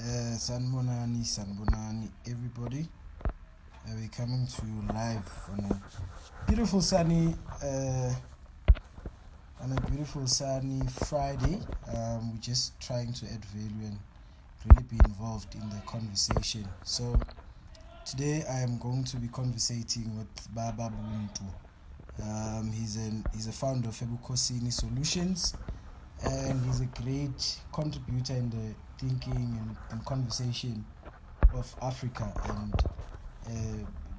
Sanbonani, everybody. We're coming to you live on a beautiful sunny, Friday. We're just trying to add value and really be involved in the conversation. So today I am going to be conversating with Baba Buntu. He's a founder of Afrikan Solutions, and he's a great contributor in the thinking and conversation of Africa and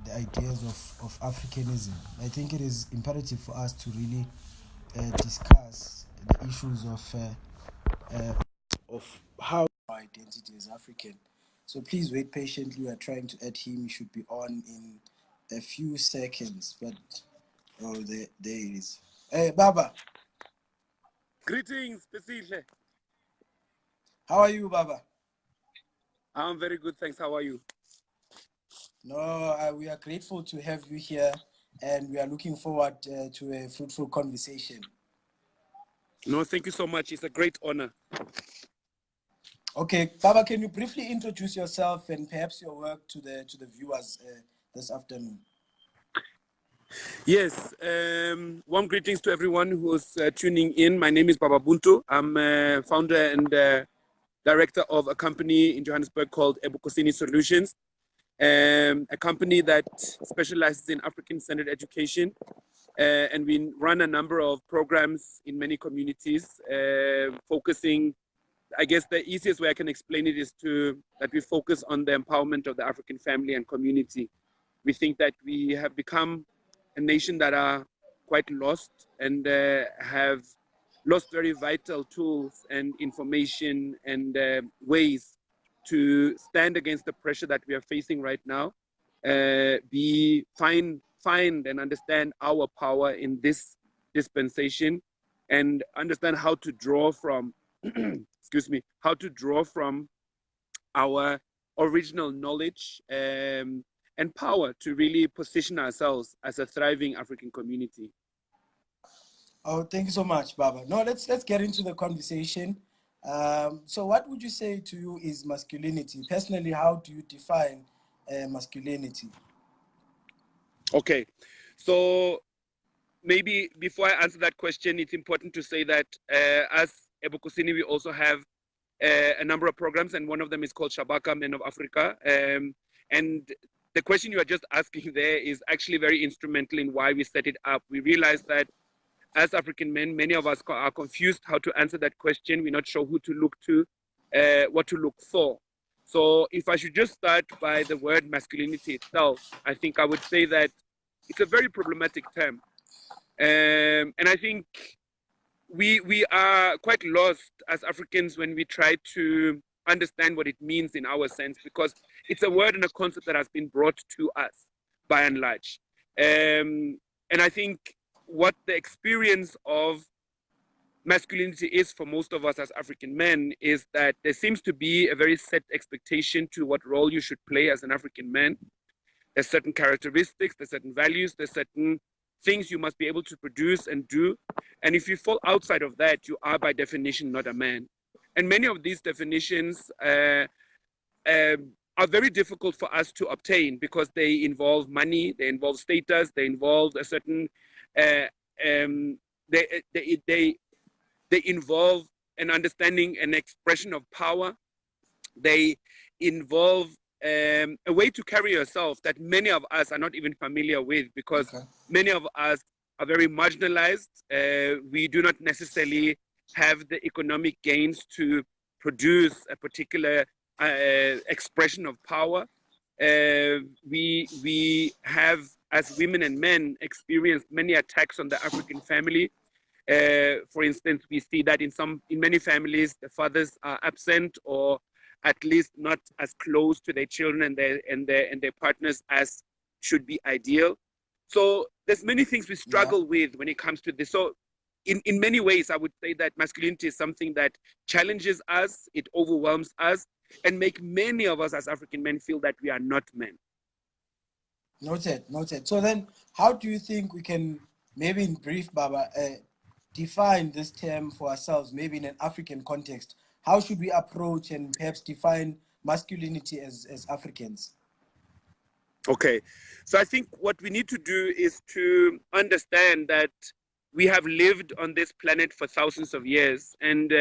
the ideas of Africanism. I think it is imperative for us to really discuss the issues of how our identity is African. So please wait patiently. We are trying to add him. He should be on in a few seconds. But there it is. Hey, Baba. Greetings, Pesihle. How are you, Baba? I'm very good, thanks. How are you? No, we are grateful to have you here, and we are looking forward to a fruitful conversation. No, thank you so much. It's a great honor. Okay, Baba, can you briefly introduce yourself and perhaps your work to the viewers this afternoon? Yes, warm greetings to everyone who's tuning in. My name is Baba Buntu. I'm a founder and director of a company in Johannesburg called Afrikan Solutions, a company that specializes in African-centered education. And we run a number of programs in many communities, focusing, I guess the easiest way I can explain it is that we focus on the empowerment of the African family and community. We think that we have become a nation that are quite lost and have lost very vital tools and information and ways to stand against the pressure that we are facing right now. Find and understand our power in this dispensation and understand how to draw from how to draw from our original knowledge and power to really position ourselves as a thriving African community. Oh, thank you so much, Baba. No, let's get into the conversation. So what would you say to you is masculinity? Personally, how do you define masculinity? Okay, so maybe before I answer that question, it's important to say that as Ebokosini, we also have a number of programs, and one of them is called Shabaka Men of Africa. And the question you are just asking there is actually very instrumental in why we set it up. We realized that as African men, many of us are confused how to answer that question. We're not sure who to look to, what to look for. So if I should just start by the word masculinity itself, I think I would say that it's a very problematic term. And I think we are quite lost as Africans when we try to understand what it means in our sense, because it's a word and a concept that has been brought to us by and large. And I think what the experience of masculinity is for most of us as African men is that there seems to be a very set expectation to what role you should play as an African man. There's certain characteristics, there's certain values, there's certain things you must be able to produce and do. And if you fall outside of that, you are by definition not a man. And many of these definitions are very difficult for us to obtain because they involve money, they involve status, they involve a certain, they involve an understanding and expression of power. They involve a way to carry yourself that many of us are not even familiar with, because many of us are very marginalized. We do not necessarily have the economic gains to produce a particular expression of power. We have, as women and men, experienced many attacks on the African family. For instance, we see that in many families, the fathers are absent, or at least not as close to their children and their partners as should be ideal. So there's many things we struggle with when it comes to this. So in many ways, I would say that masculinity is something that challenges us, it overwhelms us, and make many of us as African men feel that we are not men. Noted. So then, how do you think we can, maybe in brief, Baba, define this term for ourselves, maybe in an African context? How should we approach and perhaps define masculinity as Africans? Okay, so I think what we need to do is to understand that we have lived on this planet for thousands of years, and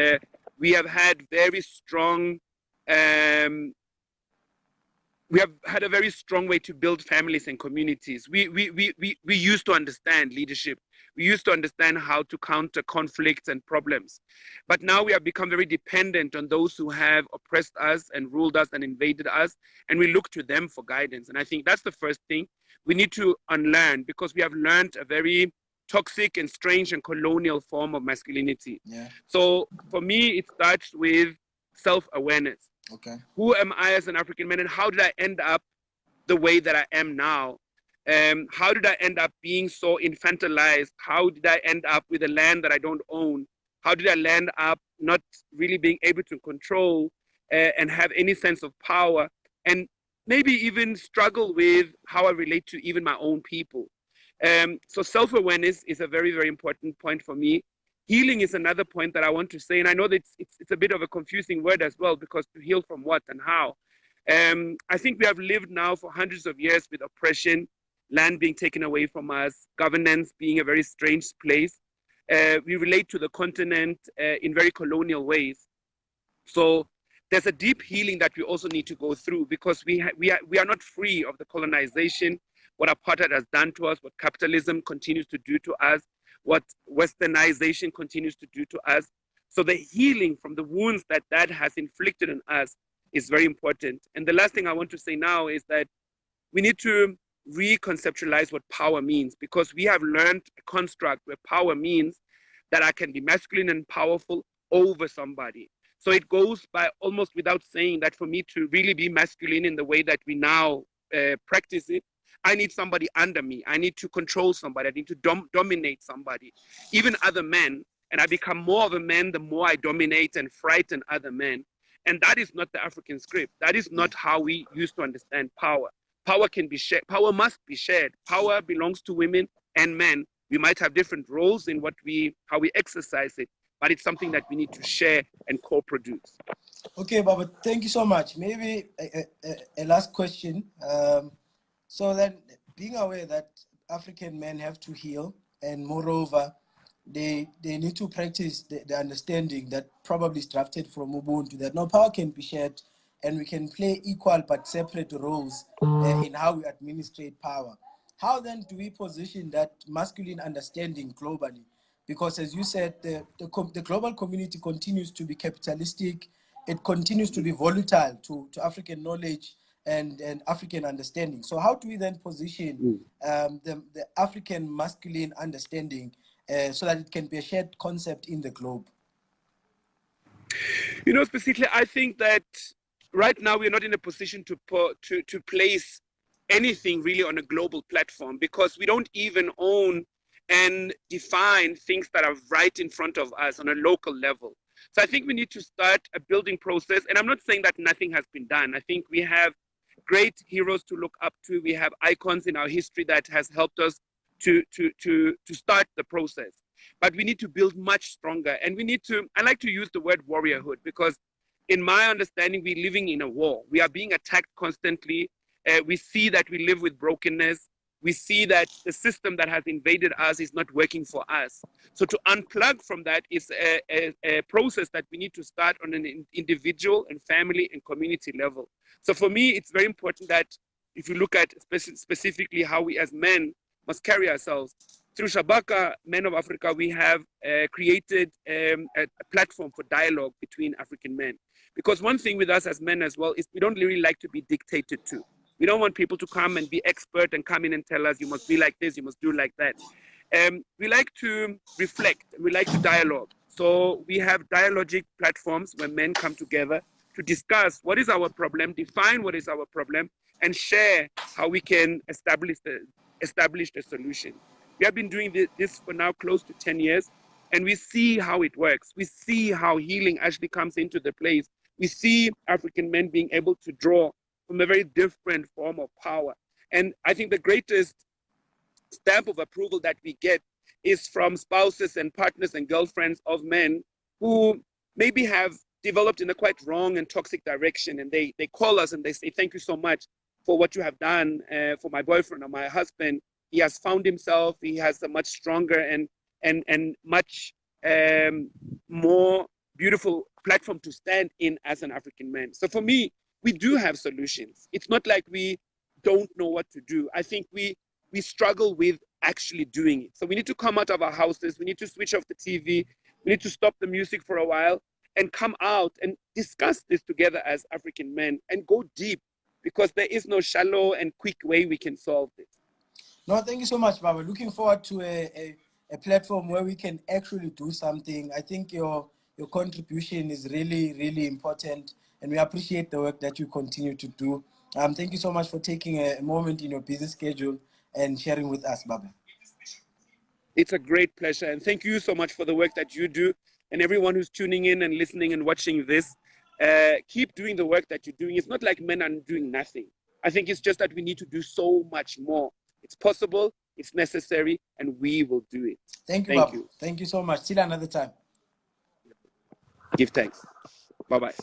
we have had very strong we have had a very strong way to build families and communities. We used to understand leadership. We used to understand how to counter conflicts and problems. But now we have become very dependent on those who have oppressed us and ruled us and invaded us. And we look to them for guidance. And I think that's the first thing we need to unlearn, because we have learned a very toxic and strange and colonial form of masculinity. Yeah. So for me, it starts with self-awareness. Okay. Who am I as an African man, and how did I end up the way that I am now? How did I end up being so infantilized? How did I end up with a land that I don't own? How did I land up not really being able to control and have any sense of power, and maybe even struggle with how I relate to even my own people? So self-awareness is a very, very important point for me. Healing is another point that I want to say, and I know that it's a bit of a confusing word as well, because to heal from what and how? I think we have lived now for hundreds of years with oppression, land being taken away from us, governance being a very strange place. We relate to the continent in very colonial ways. So there's a deep healing that we also need to go through, because we are not free of the colonization, what apartheid has done to us, what capitalism continues to do to us, what westernization continues to do to us. So the healing from the wounds that that has inflicted on us is very important. And the last thing I want to say now is that we need to reconceptualize what power means, because we have learned a construct where power means that I can be masculine and powerful over somebody. So it goes by almost without saying that for me to really be masculine in the way that we now practice it, I need somebody under me. I need to control somebody. I need to dominate somebody, even other men. And I become more of a man the more I dominate and frighten other men. And that is not the African script. That is not how we used to understand power. Power can be shared. Power must be shared. Power belongs to women and men. We might have different roles in how we exercise it, but it's something that we need to share and co-produce. Okay, Baba, thank you so much. Maybe a last question. So then, being aware that African men have to heal, and moreover, they need to practice the understanding that probably is drafted from Ubuntu, that no power can be shared, and we can play equal but separate roles in how we administrate power. How then do we position that masculine understanding globally? Because as you said, the global community continues to be capitalistic. It continues to be volatile to African knowledge and African understanding. So how do we then position the African masculine understanding so that it can be a shared concept in the globe? You know, specifically, I think that right now we're not in a position to place anything really on a global platform, because we don't even own and define things that are right in front of us on a local level. So I think we need to start a building process. And I'm not saying that nothing has been done. I think we have great heroes to look up to. We have icons in our history that has helped us to start the process. But we need to build much stronger. And we need to, I like to use the word warriorhood, because in my understanding, we're living in a war. We are being attacked constantly. We see that we live with brokenness. We see that the system that has invaded us is not working for us. So to unplug from that is a process that we need to start on an individual and family and community level. So for me, it's very important that if you look at specifically how we as men must carry ourselves, through Shabaka, Men of Africa, we have created a platform for dialogue between African men. Because one thing with us as men as well is we don't really like to be dictated to. We don't want people to come and be expert and come in and tell us, you must be like this, you must do like that. We like to reflect, we like to dialogue. So we have dialogic platforms where men come together to discuss what is our problem, define what is our problem, and share how we can establish the solution. We have been doing this for now close to 10 years, and we see how it works. We see how healing actually comes into the place. We see African men being able to draw from a very different form of power. And I think the greatest stamp of approval that we get is from spouses and partners and girlfriends of men who maybe have developed in a quite wrong and toxic direction, and they call us and they say, thank you so much for what you have done for my boyfriend or my husband. He has found himself. He has a much stronger and much more beautiful platform to stand in as an African man. So for me, we do have solutions. It's not like we don't know what to do. I think we struggle with actually doing it. So we need to come out of our houses. We need to switch off the TV. We need to stop the music for a while and come out and discuss this together as African men and go deep, because there is no shallow and quick way we can solve this. No, thank you so much, Baba. Looking forward to a platform where we can actually do something. I think your contribution is really, really important, and we appreciate the work that you continue to do. Thank you so much for taking a moment in your busy schedule and sharing with us, Baba. It's a great pleasure, and thank you so much for the work that you do, and everyone who's tuning in and listening and watching this. Keep doing the work that you're doing. It's not like men are doing nothing. I think it's just that we need to do so much more. It's possible, it's necessary, and we will do it. Thank you, Baba. Thank you so much. Till another time. Give thanks. Bye-bye.